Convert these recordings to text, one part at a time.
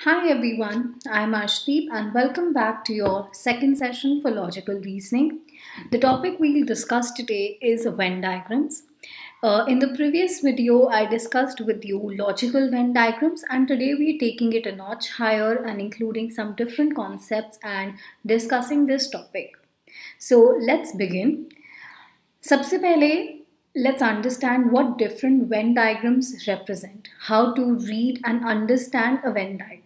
Hi everyone, I'm Ashdeep and welcome back to your second session for logical reasoning. The topic we'll discuss today is Venn diagrams. In the previous video, I discussed with you logical Venn diagrams, and today we're taking it a notch higher and including some different concepts and discussing this topic. So let's begin. सबसे पहले let's understand what different Venn diagrams represent, how to read and understand a Venn diagram.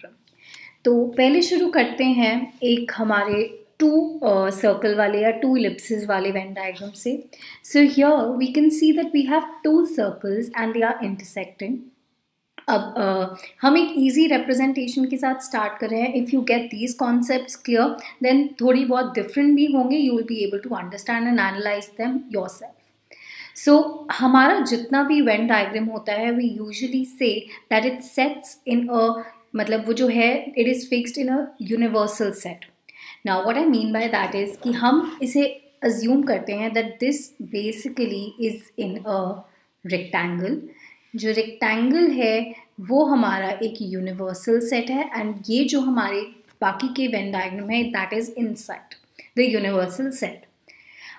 तो पहले शुरू करते हैं एक हमारे to circle वाले या टू इलिप्सेस वाले Venn diagram से. So here we can see that we have two circles and they are intersecting. अब हम एक easy representation के साथ start कर रहे हैं. If you get these concepts clear, then थोड़ी बहुत different भी होंगे. You will be able to understand and analyze them yourself. So हमारा जितना भी Venn diagram होता है, we usually say that it sets in a मतलब वो जो है it is fixed in a universal set. Now what I mean by that is कि हम इसे assume करते हैं that this basically is in a rectangle. जो rectangle है वो हमारा एक universal set है and ये जो हमारे बाकी के Venn diagram है that is inside the universal set.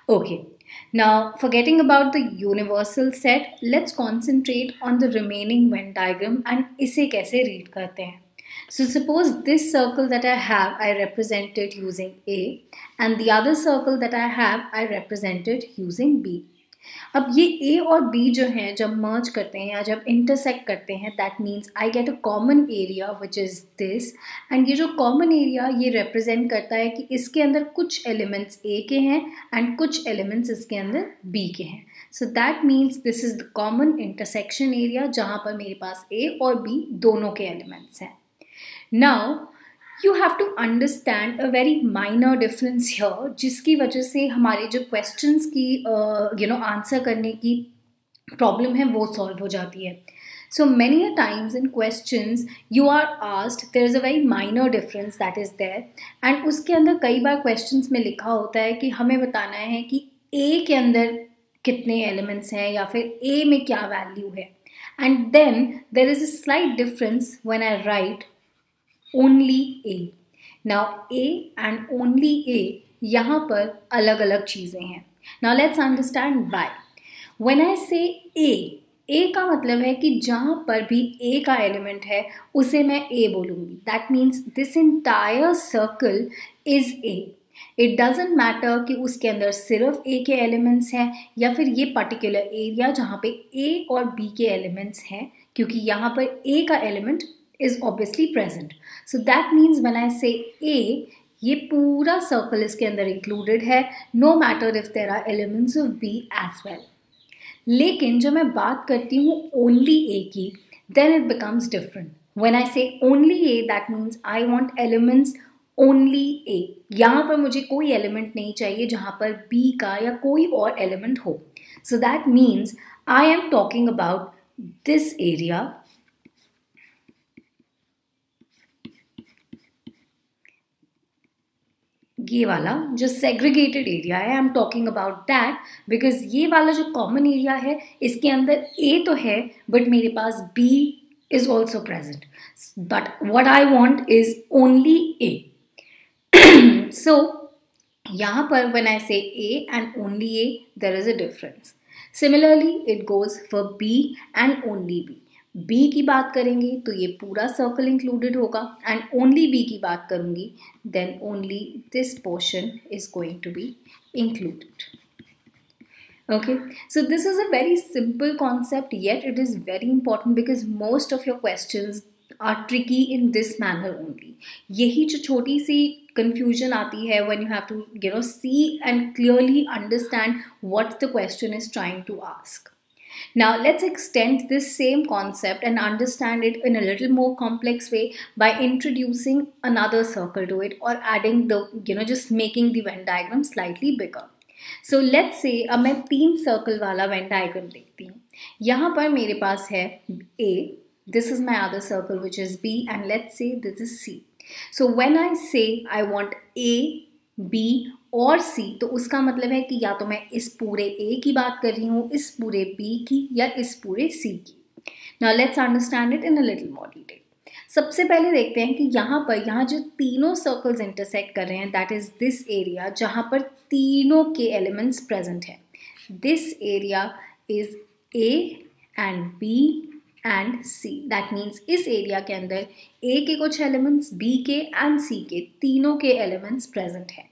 Okay. Now, forgetting about the universal set, let's concentrate on the remaining Venn diagram and इसे कैसे read करते हैं. So suppose this circle that I have, I represent it using A, and the other circle that I have, I represent it using B. अब ये A और B जो हैं जब merge करते हैं या जब intersect करते हैं, that means I get a common area which is this, and ये जो common area ये represent करता है कि इसके अंदर कुछ elements A के हैं and कुछ elements इसके अंदर B के हैं. So that means this is the common intersection area जहाँ पर मेरे पास A और B दोनों के elements हैं. Now you have to understand a very minor difference here जिसकी वजह से हमारे जो questions की आंसर करने की problem है वो solve हो जाती है. So many a times in questions you are asked there is a very minor difference that is there and उसके अंदर कई बार questions में लिखा होता है कि हमें बताना है कि A के अंदर कितने elements हैं या फिर A में क्या value है, and then there is a slight difference when I write only A. Now A and only A यहाँ पर अलग अलग चीज़ें हैं. Now let's understand why. When I say A का मतलब है कि जहाँ पर भी A का एलिमेंट है उसे मैं A बोलूँगी. That means this entire circle is A. It doesn't matter कि उसके अंदर सिर्फ A के एलिमेंट्स हैं या फिर ये पर्टिकुलर एरिया जहाँ पे A और B के एलिमेंट्स हैं, क्योंकि यहाँ पर A का element is obviously present. So that means when I say A, ये पूरा circle इसके अंदर included है, no matter if there are elements of B as well. लेकिन जब मैं बात करती हूँ only A की, then it becomes different. When I say only A, that means I want elements only A. यहाँ पर मुझे कोई element नहीं चाहिए जहाँ पर B का या कोई और element हो. So that means I am talking about this area. ये वाला जो segregated area है, I'm talking about that because ये वाला जो common area है इसके अंदर A तो है but मेरे पास B is also present. But what I want is only A. So यहाँ पर when I say A and only A, there is a difference. Similarly, it goes for B and only B. B की बात करेंगे तो ये पूरा circle included होगा and only B की बात करूँगी then only this portion is going to be included. Okay, so this is a very simple concept, yet it is very important because most of your questions are tricky in this manner only. यही जो छोटी सी confusion आती है when you have to see and clearly understand what the question is trying to ask. Now let's extend this same concept and understand it in a little more complex way by introducing another circle to it or adding the just making the Venn diagram slightly bigger. So let's say अब मैं 3 circle वाला Venn diagram देखती हूँ. यहाँ पर मेरे पास है A, this is my other circle which is B, and let's say this is C. So when I say I want A, B और C, तो उसका मतलब है कि या तो मैं इस पूरे A की बात कर रही हूँ, इस पूरे B की या इस पूरे C की. Now let's understand it in a little more detail. सबसे पहले देखते हैं कि यहाँ जो तीनों सर्कल्स इंटरसेक्ट कर रहे हैं, दैट इज दिस एरिया जहाँ पर तीनों के एलिमेंट्स प्रेजेंट हैं. This area is A and B and C. That means इस एरिया के अंदर ए के कुछ एलिमेंट्स, बी के एंड सी के तीनों के एलिमेंट्स प्रेजेंट हैं.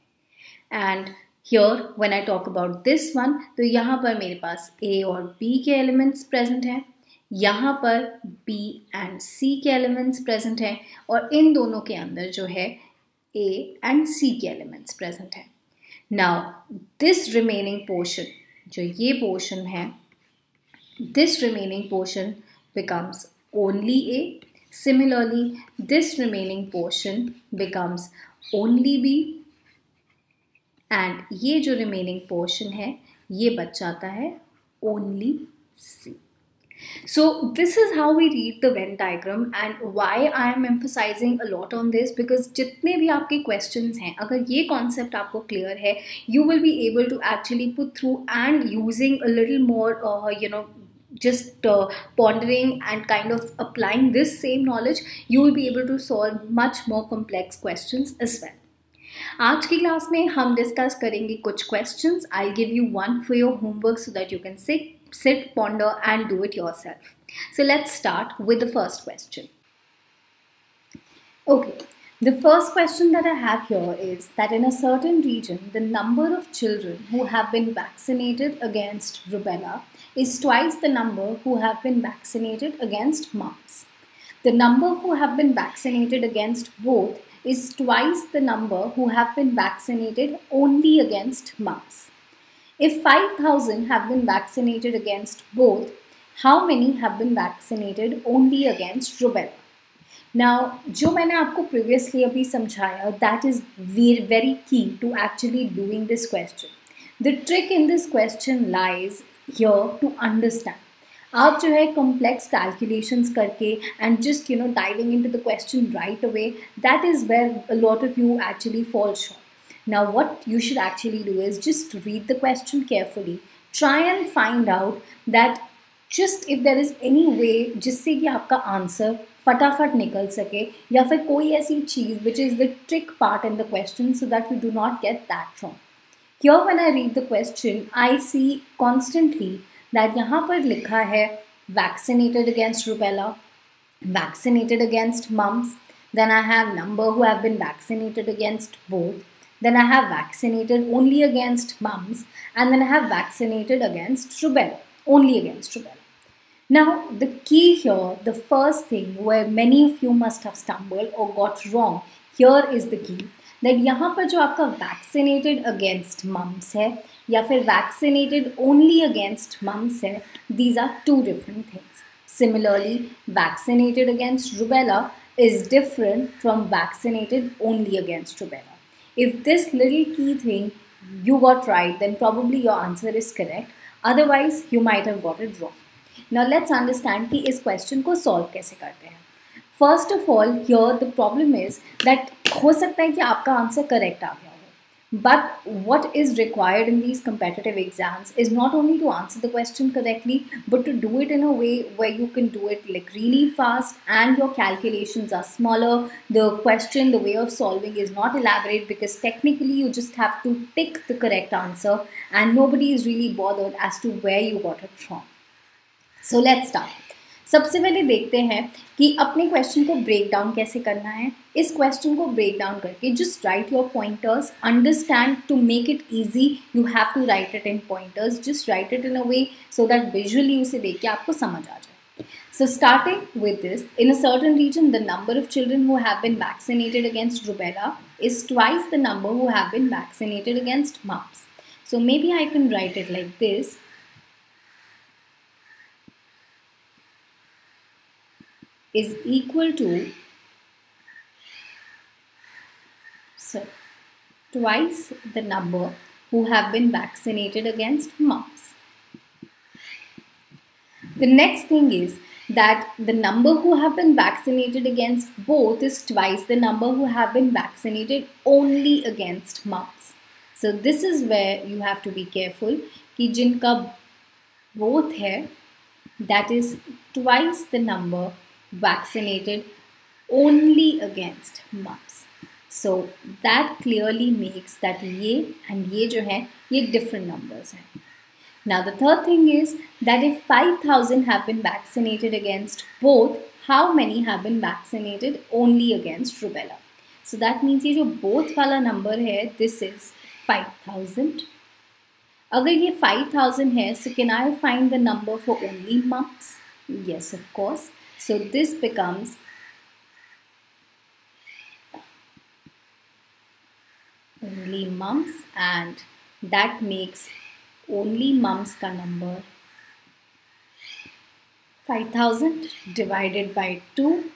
And here when I talk about this one, तो यहाँ पर मेरे पास ए और बी के एलिमेंट्स प्रेजेंट हैं, यहाँ पर B एंड C के एलिमेंट्स प्रेजेंट हैं, और इन दोनों के अंदर जो है A एंड C के एलिमेंट्स प्रेजेंट हैं. नाउ दिस रिमेनिंग पोर्शन, जो ये पोर्शन है, this remaining portion becomes only A. Similarly this remaining portion becomes only B, and ये जो रिमेनिंग पोर्शन है ये बच जाता है only C. So this is how we read the Venn diagram, and why I am emphasizing a lot on this, because जितने भी आपके questions हैं, अगर ये concept आपको clear है, you will be able to actually put through, and using a little more just pondering and kind of applying this same knowledge, you will be able to solve much more complex questions as well. आज की class में हम discuss करेंगे कुछ questions. I'll give you one for your homework so that you can sit, ponder and do it yourself. So let's start with the first question. Okay, the first question that I have here is that in a certain region, the number of children who have been vaccinated against rubella is twice the number who have been vaccinated against mumps. The number who have been vaccinated against both is twice the number who have been vaccinated only against mumps. If 5,000 have been vaccinated against both, how many have been vaccinated only against rubella? Now, जो मैंने आपको previously अभी समझाया, that is very key to actually doing this question. The trick in this question lies here to understand. आप जो है complex calculations करके and just diving into the question right away, that is where a lot of you actually fall short. Now what you should actually do is just read the question carefully, try and find out that just if there is any way जिससे कि आपका answer फटाफट निकल सके, या फिर कोई ऐसी चीज़ which is the trick part in the question so that you do not get that wrong. Here when I read the question, I see constantly that यहाँ पर लिखा है vaccinated against rubella, vaccinated against mumps, then I have number who have been vaccinated against both, then I have vaccinated only against mumps, and then I have vaccinated against rubella, only against rubella. Now the key here, the first thing where many of you must have stumbled or got wrong, here is the key, that यहाँ पर जो आपका vaccinated against mumps है या फिर vaccinated only against mumps है, these are two different things. Similarly, vaccinated against rubella is different from vaccinated only against rubella. If this little key thing you got right, then probably your answer is correct. Otherwise, you might have got it wrong. Now let's understand कि इस question को solve कैसे करते हैं. First of all, here the problem is that हो सकता है कि आपका आंसर करेक्ट आ गया हो, but what is required in these competitive exams is not only to answer the question correctly, but to do it in a way where you can do it like really fast and your calculations are smaller. The question, the way of solving is not elaborate, because technically you just have to pick the correct answer and nobody is really bothered as to where you got it from. So let's start. सबसे पहले देखते हैं कि अपने question को break down कैसे करना है. इस क्वेश्चन को ब्रेक डाउन करके just write your pointers. Understand, to make it easy you have to write it in pointers. Just write it in a way so that visually उसे देख के आपको समझ आ जाए. So starting with this, in a certain region, the number of children who have been vaccinated against rubella is twice the number who have been vaccinated against mumps. So maybe I can write it like this. Is equal to twice the number who have been vaccinated against mumps. The next thing is that the number who have been vaccinated against both is twice the number who have been vaccinated only against mumps. So this is where you have to be careful कि जिनका both है, that is twice the number vaccinated only against mumps. So that clearly makes that ये and ये जो है ये different numbers हैं. Now the third thing is that if 5,000 have been vaccinated against both, how many have been vaccinated only against rubella? So that means ये जो both वाला number है, this is 5,000. अगर ये 5,000 है, so can I find the number for only mumps? Yes, of course. So this becomes only mumps, and that makes only mumps का number 5,000 divided by 2.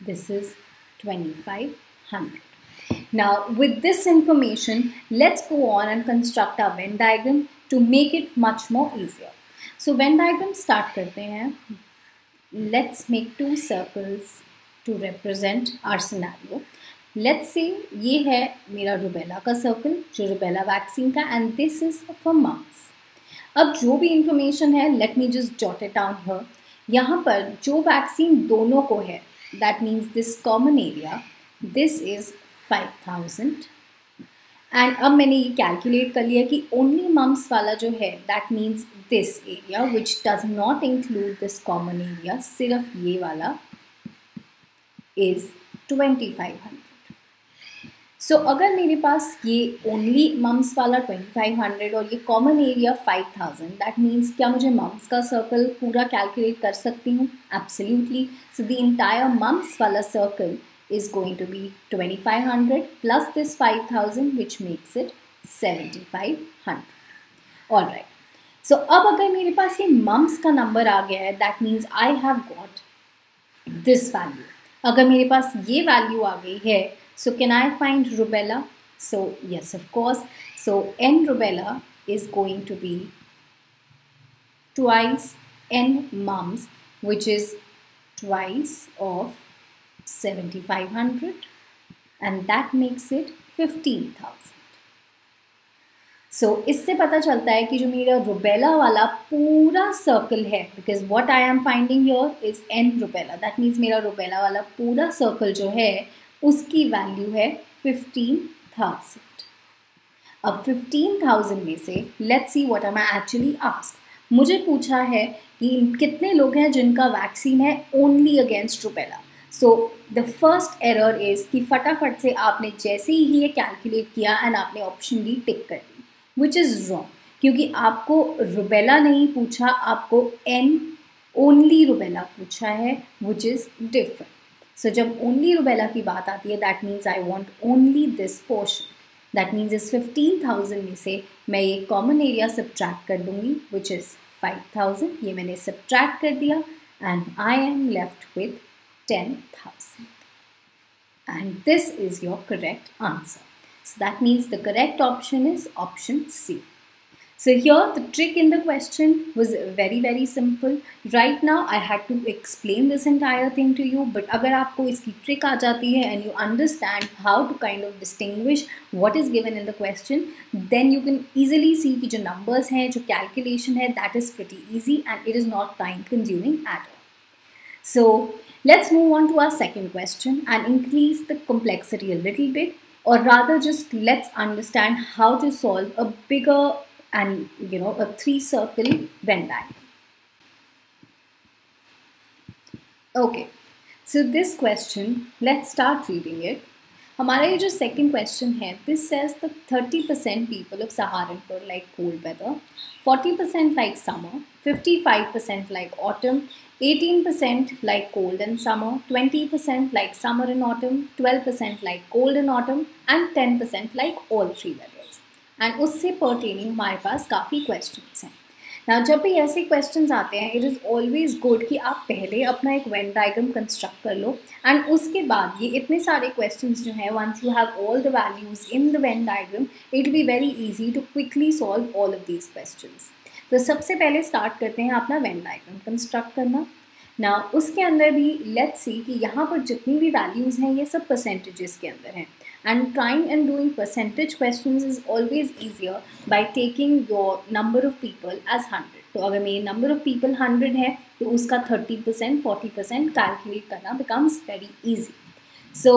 This is 2,500. Now with this information, let's go on and construct our Venn diagram to make it much more easier. So Venn diagram start करते हैं. Let's make 2 circles to represent our scenario. Let's say ये है मेरा rubella का circle जो rubella vaccine का, and this is for mumps. अब जो भी इंफॉर्मेशन है, let me just jot it down here. यहाँ पर जो वैक्सीन दोनों को है, that means this common area, this is 5,000. And अब मैंने ये कैलकुलेट कर लिया कि ओनली मम्स वाला जो है that means this area which does not include this common area, सिर्फ ये वाला इज 2,500. सो अगर मेरे पास ये ओनली मम्स वाला 2,500 और ये कॉमन एरिया 5,000, दैट मीन्स क्या मुझे मम्स का सर्कल पूरा कैलकुलेट कर सकती हूँ? Absolutely. So the entire mums वाला circle is going to be 2,500 plus this 5,000, which makes it 7,500. All right. So अब अगर मेरे पास ये mumps का number आ गया है, that means I have got this value. अगर मेरे पास ये value आ गई है, so can I find rubella? So yes, of course. So n rubella is going to be twice n mumps, which is twice of 7,500, and that makes it 15,000. So इससे पता चलता है कि जो मेरा रुबेला वाला पूरा सर्कल है, because what I am finding here is n rubella, that means मेरा रुबेला वाला पूरा सर्कल जो है उसकी वैल्यू है 15,000. अब 15,000 में से let's see what am I actually asked. मुझे पूछा है कि कितने लोग हैं जिनका वैक्सीन है only against rubella. So the first error is कि फटाफट से आपने जैसे ही ये कैलकुलेट किया एंड आपने ऑप्शन डी टिक कर दी, विच इज़ रॉन्ग, क्योंकि आपको रुबेला नहीं पूछा, आपको एन ओनली रुबेला पूछा है, विच इज़ डिफरेंट. सो जब ओनली रुबेला की बात आती है, that means I want only this portion. That means इस 15,000 में से मैं ये कॉमन एरिया सब्ट्रैक्ट कर दूंगी, विच इज़ 5,000. ये मैंने सब्ट्रैक्ट कर दिया and I am left with 10,000. And this is your correct answer. So that means the correct option is option C. So here the trick in the question was very simple. Right now I had to explain this entire thing to you, but अगर आपको इसकी trick आ जाती है and you understand how to kind of distinguish what is given in the question, then you can easily see कि जो numbers हैं, जो calculation है, that is pretty easy and it is not time consuming at all. So let's move on to our second question and increase the complexity a little bit, or rather just let's understand how to solve a bigger and a 3-circle Venn diagram. Okay, so this question, let's start reading it. हमारा ये जो second question है, this says that 30% people of Saharanpur like cold weather, 40% like summer, 55% like autumn, 18% like cold and summer, 20% like summer and autumn, 12% like cold and autumn, and 10% like all 3 weathers. And उससे pertaining हमारे पास काफ़ी questions हैं. Now जब भी ऐसे questions आते हैं, it is always good कि आप पहले अपना एक Venn diagram construct कर लो, and उसके बाद ये इतने सारे questions जो हैं, once you have all the values in the Venn diagram, it will be very easy to quickly solve all of these questions. तो सबसे पहले start करते हैं अपना Venn diagram construct करना. Now उसके अंदर भी let's see कि यहाँ पर जितनी भी values हैं ये सब percentages के अंदर हैं, and trying and doing percentage questions is always easier by taking your number of people as 100. तो अगर मेरी number of people 100 है तो उसका 30% 40% calculate करना becomes very easy. सो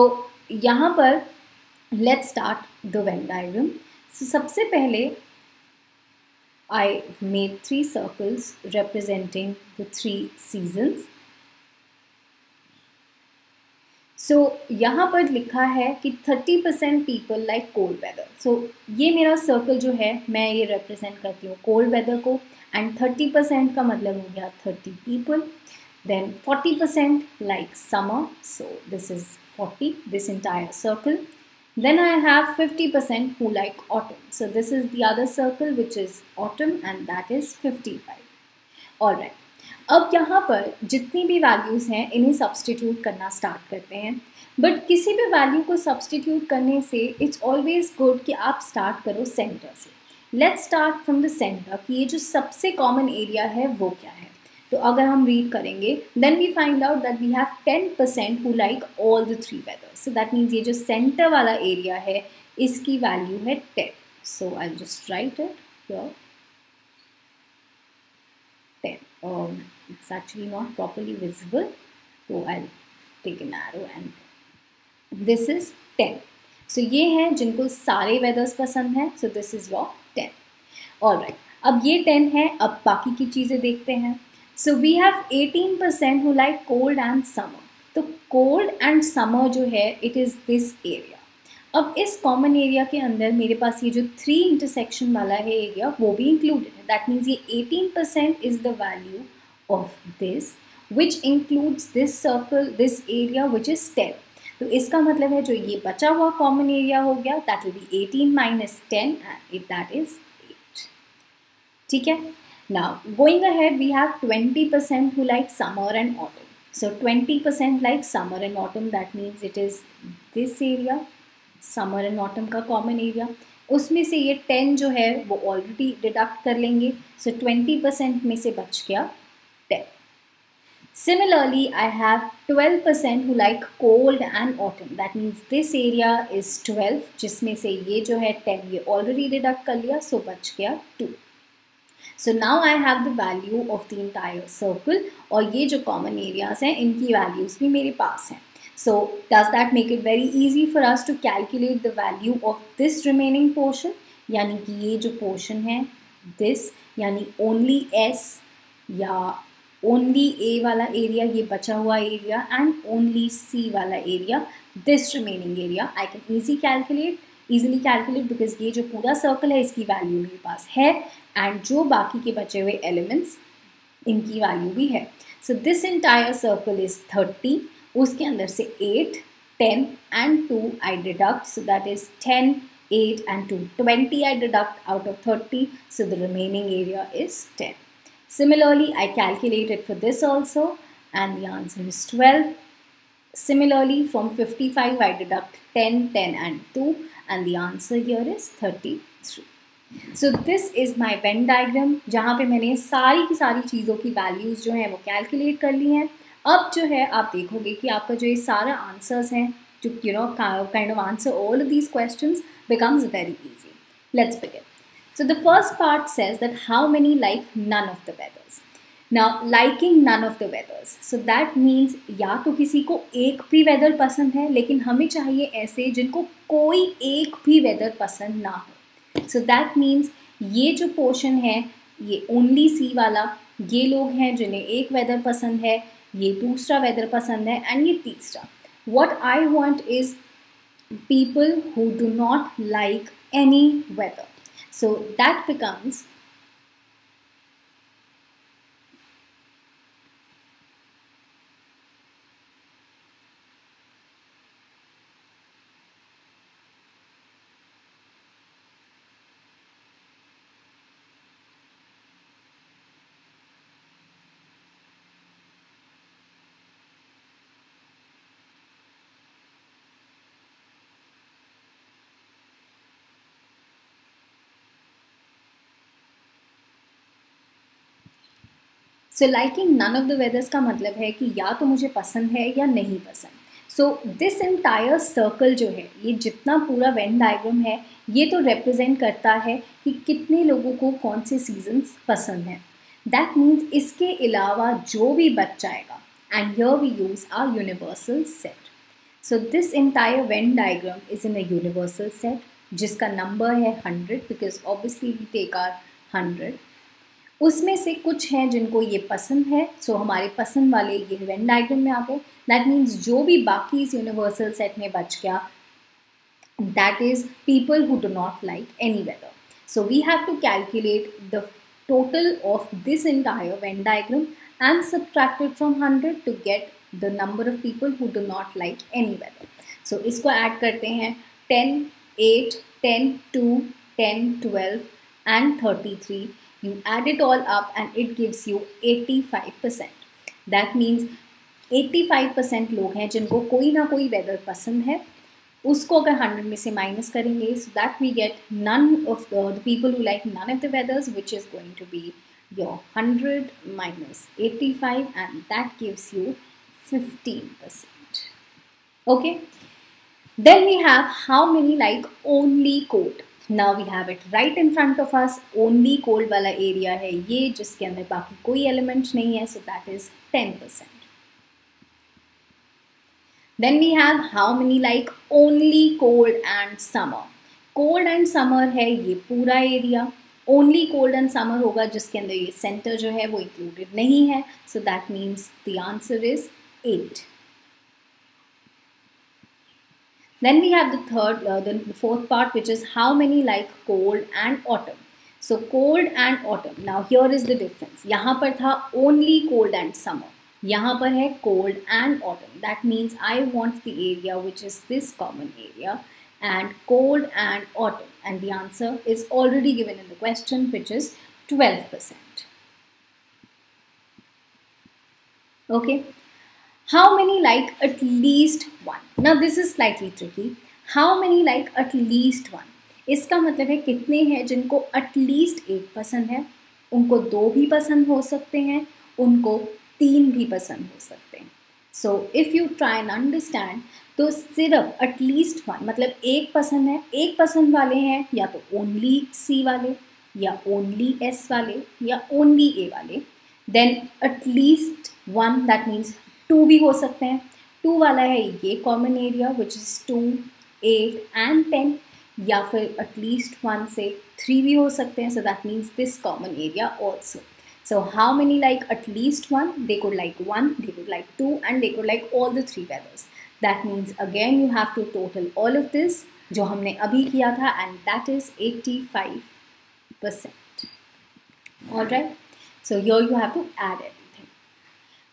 यहाँ पर let's start the Venn diagram. So सबसे पहले I made 3 circles representing the 3 seasons. So यहाँ पर लिखा है कि 30% people like cold weather. So ये मेरा circle जो है मैं ये represent करती हूँ cold weather को, and 30% का मतलब हो गया 30 people. Then 40% like summer. So this is 40, this entire circle. Then I have 50% who like autumn. So this is the other circle which is autumn and that is 55. Alright. अब यहाँ पर जितनी भी वैल्यूज़ हैं इन्हें सब्सटीट्यूट करना start करते हैं. बट किसी भी वैल्यू को सब्सटीट्यूट करने से इट्स ऑलवेज गुड कि आप स्टार्ट करो सेंटर से. Let's start from the centre कि ये जो सबसे कॉमन एरिया है वो क्या है. तो अगर हम रीड करेंगे then we find out that we have 10% who like all the 3 weathers. So that means ये जो सेंटर वाला एरिया है इसकी वैल्यू है 10. So I will just write it here 10. It's actually not properly visible, so I'll take an arrow and this is 10. So ये हैं जिनको सारे वेदर्स पसंद हैं. So this is your 10. Alright. अब ये 10 है. अब बाकी की चीज़ें देखते हैं. So we have 18% who like cold and summer. तो cold and summer जो है it is this area. अब इस कॉमन एरिया के अंदर मेरे पास ये जो 3 इंटरसेक्शन वाला है एरिया वो भी इंक्लूडेड है. दैट मीन्स ये 18% is the value of this which includes this circle this area which is 10. तो इसका मतलब है जो ये बचा हुआ कॉमन एरिया हो गया that will be 18 minus 10 and that is 8. ठीक है. Now going ahead we have 20% who like summer and autumn. So 20% like summer and autumn that means it is this area summer and autumn का common area. उसमें से ये 10 जो है वो already deduct कर लेंगे. सो 20% में से बच गया 10. Similarly I have 12% who like cold and autumn. That means this area is 12 जिसमें से ये जो है 10 ये ऑलरेडी डिडक्ट कर लिया. सो बच गया 2. So now I have the value of the entire circle. और ये जो कॉमन एरियाज हैं इनकी वैल्यूज भी मेरे पास हैं. So does that make it very easy for us to calculate the value of this remaining portion? यानी कि ये जो portion है this यानी only S या only A वाला area ये बचा हुआ area and only C वाला area this remaining area I can easily calculate because ये जो पूरा circle है इसकी value मेरे पास है and जो बाकी के बचे हुए elements इनकी value भी है. So this entire circle is 30. उसके अंदर से 8, 10 and 2 I deduct. So that is 10, 8 and 2. 20 I deduct out of 30. So the remaining area is 10. Similarly, I calculated for this also and the answer is 12. Similarly, from 55 I deduct 10, 10 and 2 and the answer here is 33. So this is my Venn diagram जहाँ पे मैंने सारी की सारी चीज़ों की values जो हैं वो calculate कर ली हैं. अब जो है आप देखोगे कि आपका जो ये सारा आंसर्स हैं जो kind of answer all of these questions becomes very easy. Let's begin. So the first part says that how many like none of the weathers. Now liking none of the weathers. So that means या तो किसी को एक भी weather पसंद है लेकिन हमें चाहिए ऐसे जिनको कोई एक भी वेदर पसंद ना हो. So that means ये जो पोर्शन है ये ओनली सी वाला ये लोग हैं जिन्हें एक वेदर पसंद है ये दूसरा वेदर पसंद है एंड ये तीसरा. What I want is people who do not like any weather. So that becomes so liking none of the weathers का मतलब है कि या तो मुझे पसंद है या नहीं पसंद. सो दिस एंटायर सर्कल जो है ये जितना पूरा वेन डायग्राम है ये तो रिप्रेजेंट करता है कि कितने लोगों को कौन से सीजन्स पसंद हैं. दैट मीन्स इसके अलावा जो भी बच जाएगा and here we use our universal set. So this entire Venn diagram is in a universal set जिसका नंबर है 100 because obviously we take our 100. उसमें से कुछ हैं जिनको ये पसंद है, सो हमारे पसंद वाले ये वेन डायग्राम में आ गए. दैट मीन्स जो भी बाकी इस यूनिवर्सल सेट में बच गया, that is people who do not like any weather. So we have to calculate the total of this entire Venn diagram and subtract it from 100 to get the number of people who do not like any weather. So इसको add करते हैं 10, 8, 10, 2, 10, 12 and 33. You add it all up and it gives you 85%. That means 85% लोग हैं जिनको कोई ना कोई weather पसंद है. उसको अगर 100 में से माइनस करेंगे, so that we get none of the people who like none of the weathers, which is going to be your 100 minus 85, and that gives you 15%. Okay, then we have how many like only cold. Now we have it right in front of us. Only cold वाला area है ये, जिसके अंदर बाकी कोई element नहीं है, so that is 10%. Then we have how many like only cold and summer. Cold and summer है ये पूरा area. Only cold and summer होगा जिसके अंदर ये सेंटर जो है वो इंक्लूडेड नहीं है, सो that means the answer is 8. Then we have the fourth part, which is how many like cold and autumn. So cold and autumn. Now here is the difference. यहाँ पर था only cold and summer. यहाँ पर है cold and autumn. That means I want the area which is this common area, and cold and autumn, and the answer is already given in the question, which is 12%. Okay, how many like at least one? Now this is slightly tricky. How many like at least one? इसका मतलब है कितने हैं जिनको at least एक पसंद है, उनको दो भी पसंद हो सकते हैं, उनको तीन भी पसंद हो सकते हैं. So if you try and understand, तो सिर्फ एटलीस्ट वन मतलब एक पसंद है, एक पसंद वाले हैं या तो ओनली सी वाले या ओनली एस वाले या ओनली ए वाले. Then at least one that means two भी हो सकते हैं. टू वाला है ये common area which is 2, 8 and 10, या फिर एटलीस्ट वन से 3 भी हो सकते हैं, सो that means this common area also. So how many like at least one? They could like 1, they could like 2, and they could like all the 3 weathers. That means again you have to total all of this जो हमने अभी किया था, and that is 85%. Alright, so here you have to add everything.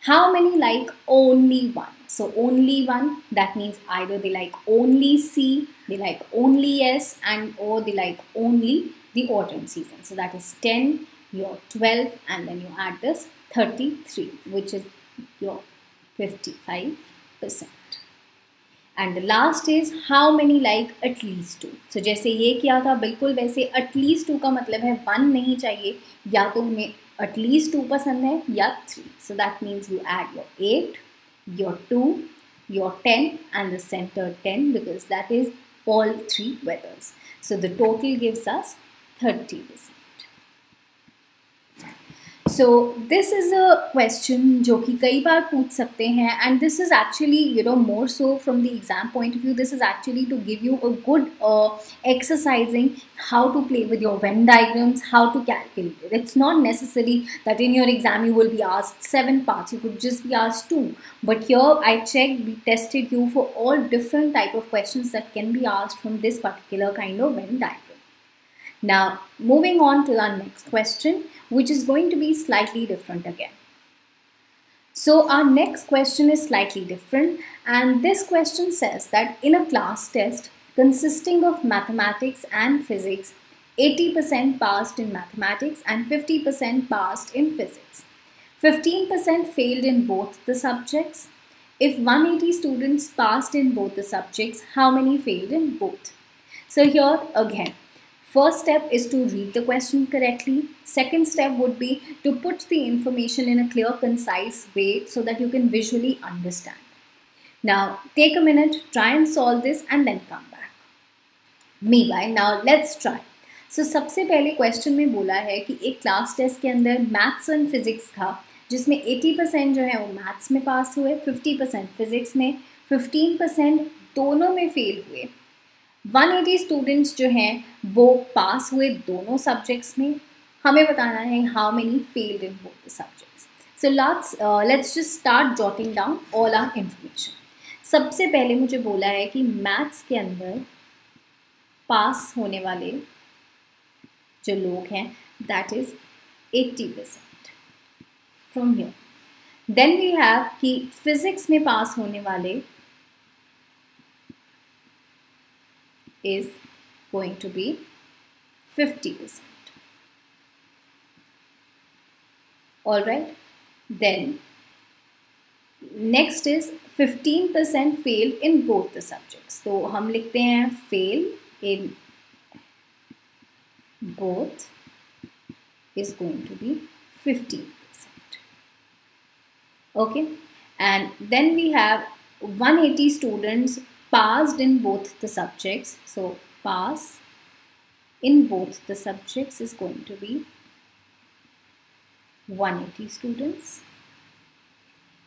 How many like only one? So only one, that means either they like only C, they like only S, and or they like only the autumn season. So that is 10, your 12, and then you add this 33, which is your 55%. And the last is how many like at least 2. So जैसे ये किया था बिल्कुल वैसे at least 2 का मतलब है 1 नहीं चाहिए, या तो हमें at least 2 पसंद है या 3. So that means you add your 8, your 2, your 10, and the center 10, because that is all 3 weathers. So the total gives us 30%. So this is a question जो कि कई बार पूछ सकते हैं, and this is actually more so from the exam point of view. This is actually to give you a good exercising how to play with your Venn diagrams, how to calculate it. It's not necessary that in your exam you will be asked 7 parts. You could just be asked 2. But here I checked, we tested you for all different type of questions that can be asked from this particular kind of Venn diagram. Now moving on to the next question, which is going to be slightly different again. So our next question is slightly different, and this question says that in a class test consisting of mathematics and physics, 80% passed in mathematics and 50% passed in physics. 15% failed in both the subjects. If 180 students passed in both the subjects, how many failed in both? So here again, first step is to read the question correctly. Second step would be to put the information in a clear, concise way so that you can visually understand. Now take a minute, try and solve this and then come back. Meanwhile, now let's try. So सबसे पहले question में बोला है कि एक class test के अंदर maths and physics था, जिसमें 80% जो है वो मैथ्स में पास हुए, 50% फिजिक्स में, 15% दोनों में फेल हुए। 180 स्टूडेंट्स जो हैं वो पास हुए दोनों सब्जेक्ट्स में। हमें बताना है how many failed in both the subjects. So let's just start jotting down all our information. सबसे पहले मुझे बोला है कि मैथ्स के अंदर पास होने वाले जो लोग हैं that is 80% from here. Then we have कि फिजिक्स में पास होने वाले is going to be 50%. All right. Then next is 15% fail in both the subjects. तो हम लिखते हैं fail in both is going to be 15%. Okay. And then we have 180 students passed in both the subjects. So pass in both the subjects is going to be 180 students.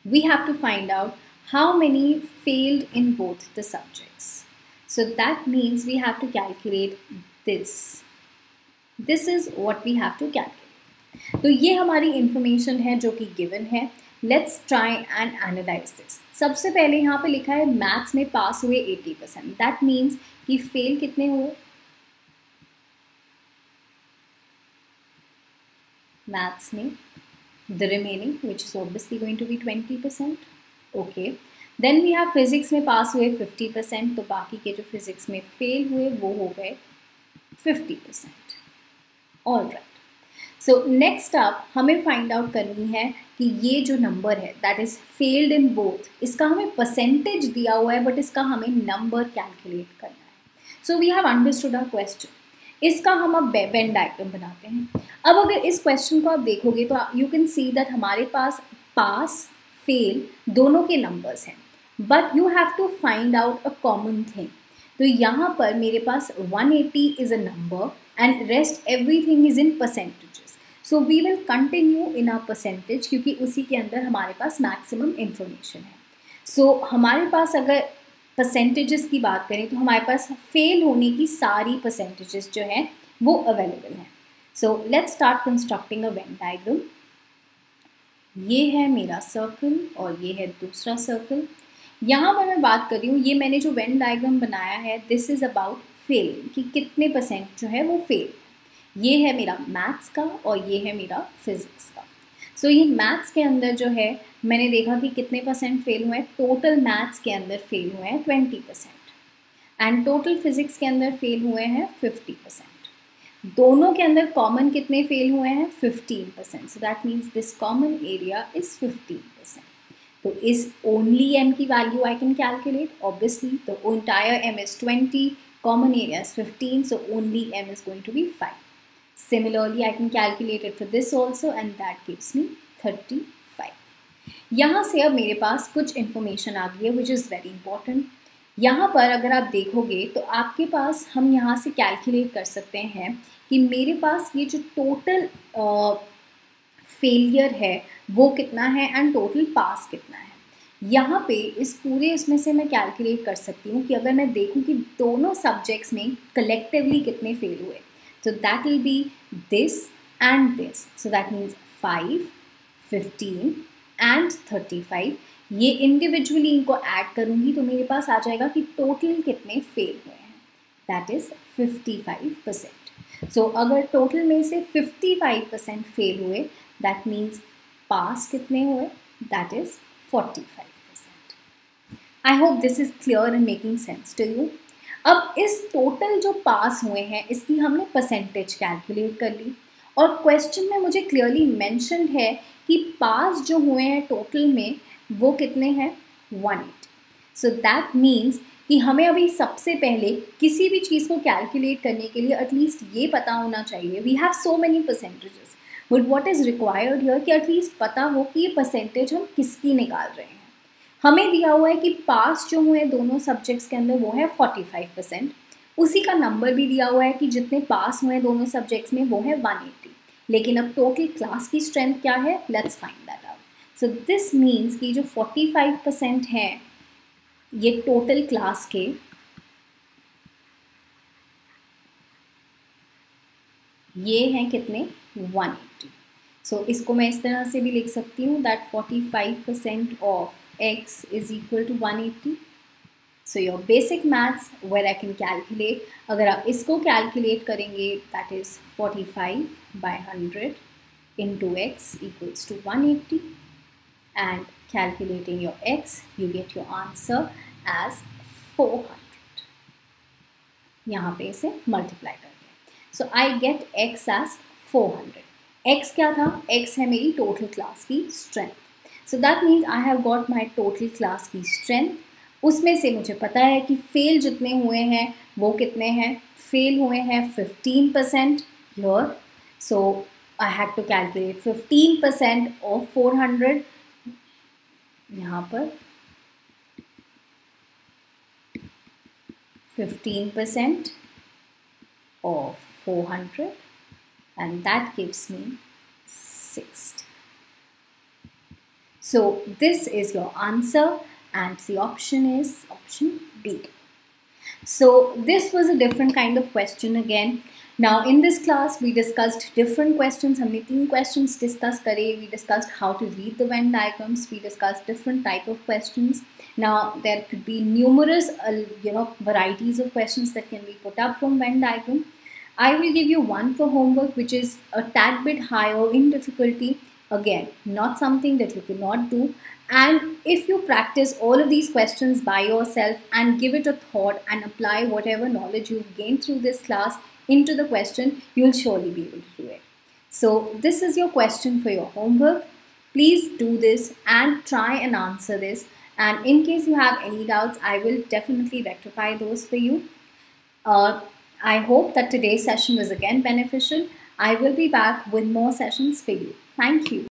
We have to find out how many failed in both the subjects. So that means we have to calculate this. This is what we have to calculate. तो ये हमारी information है जो कि given है. Let's try and analyze this. सबसे पहले यहाँ पे लिखा है मैथ्स में पास हुए 80%. That means कि फेल कितने हुए? मैथ्स में the remaining, which is obviously going to be 20%. Okay. Then we have physics में पास हुए 50%. तो बाकी के जो फिजिक्स में फेल हुए वो हो गए 50%. All right. So next up हमें फाइंड आउट करनी है कि ये जो नंबर है that is failed in both, इसका हमें परसेंटेज दिया हुआ है बट इसका हमें नंबर कैलकुलेट करना है. So we have understood our question. इसका हम अब वेन डायग्राम बनाते हैं. अब अगर इस क्वेश्चन को आप देखोगे तो यू कैन सी दैट हमारे पास पास फेल दोनों के नंबर्स हैं but you have to find out a common thing. तो यहाँ पर मेरे पास 180 is a number and rest everything is in percentage. So we will continue in our percentage क्योंकि उसी के अंदर हमारे पास मैक्सिमम इंफॉर्मेशन है. सो हमारे पास अगर परसेंटेजेस की बात करें तो हमारे पास फेल होने की सारी परसेंटेजेस जो हैं वो अवेलेबल हैं. So let's start constructing a Venn diagram. ये है मेरा सर्कल और ये है दूसरा सर्कल. यहाँ पर मैं बात कर रही हूँ, ये मैंने जो वेन डायग्राम बनाया है दिस इज़ अबाउट फेलिंग कि कितने परसेंट जो है वो फेल. ये है मेरा मैथ्स का और ये है मेरा फिज़िक्स का. सो ये मैथ्स के अंदर जो है मैंने देखा कि कितने परसेंट फेल हुए हैं. टोटल मैथ्स के अंदर फेल हुए हैं 20% एंड टोटल फिज़िक्स के अंदर फेल हुए हैं 50%. दोनों के अंदर कॉमन कितने फेल हुए हैं 15%. सो that means this common area is 15%. तो इस ओनली m की value I can calculate. Obviously the entire m is 20, common area is 15, so only m is going to be 5. Similarly, I can calculate it for this also and that gives me 35. यहाँ से अब मेरे पास कुछ information आ गई है which is very important. यहाँ पर अगर आप देखोगे तो आपके पास हम यहाँ से calculate कर सकते हैं कि मेरे पास ये जो total failure है वो कितना है and total pass कितना है. यहाँ पे इस पूरे इसमें से मैं calculate कर सकती हूँ कि अगर मैं देखूँ कि दोनों subjects में collectively कितने fail हुए. So that will be this and this. So that means 5, 15 and 35. ये individually इनको add करूँगी तो मेरे पास आ जाएगा कि total कितने fail हुए हैं. That is 55%. So अगर total में से 55% fail हुए that means pass कितने हुए? That is 45%. I hope this is clear and making sense to you. अब इस टोटल जो पास हुए हैं इसकी हमने परसेंटेज कैलकुलेट कर ली और क्वेश्चन में मुझे क्लियरली मेंशन्ड है कि पास जो हुए हैं टोटल में वो कितने हैं 180. सो दैट मीन्स कि हमें अभी सबसे पहले किसी भी चीज़ को कैलकुलेट करने के लिए एटलीस्ट ये पता होना चाहिए. We have so many percentages but what is required here कि एटलीस्ट पता हो कि ये परसेंटेज हम किसकी निकाल रहे हैं. हमें दिया हुआ है कि पास जो हुए दोनों सब्जेक्ट्स के अंदर वो है 45%. उसी का नंबर भी दिया हुआ है कि जितने पास हुए दोनों सब्जेक्ट्स में वो है 180. लेकिन अब टोटल क्लास की स्ट्रेंथ क्या है, let's find that out. So this means कि जो 45% है ये टोटल क्लास के ये हैं कितने 180. सो इसको मैं इस तरह से भी लिख सकती हूँ that 45% of x is equal to 180. So your basic maths where I can calculate, अगर आप इसको कैलकुलेट करेंगे that is 45/100 into x equals to 180, and calculating your x you get your answer as 400. यहाँ पे इसे मल्टीप्लाई करके so I get x as 400. x क्या था? x है मेरी टोटल क्लास की strength. So that means I have got my total class की स्ट्रेंथ. उसमें से मुझे पता है कि फेल जितने हुए हैं वो कितने हैं. फेल हुए हैं 15% here. So I had to calculate 15% of 400. यहाँ पर 15% of 400, and that gives me 60. So this is your answer, and the option is option B. So this was a different kind of question again. Now in this class we discussed different questions. हमने 3 questions discuss करे. We discussed how to read the Venn diagrams. We discussed different type of questions. Now there could be numerous varieties of questions that can be put up from Venn diagram. I will give you one for homework which is a tad bit higher in difficulty. Again, not something that you cannot do. And if you practice all of these questions by yourself and give it a thought and apply whatever knowledge you've gained through this class into the question, you'll surely be able to do it. So this is your question for your homework. Please do this and try and answer this. And in case you have any doubts, I will definitely rectify those for you. I hope that today's session was again beneficial. I will be back with more sessions for you. Thank you.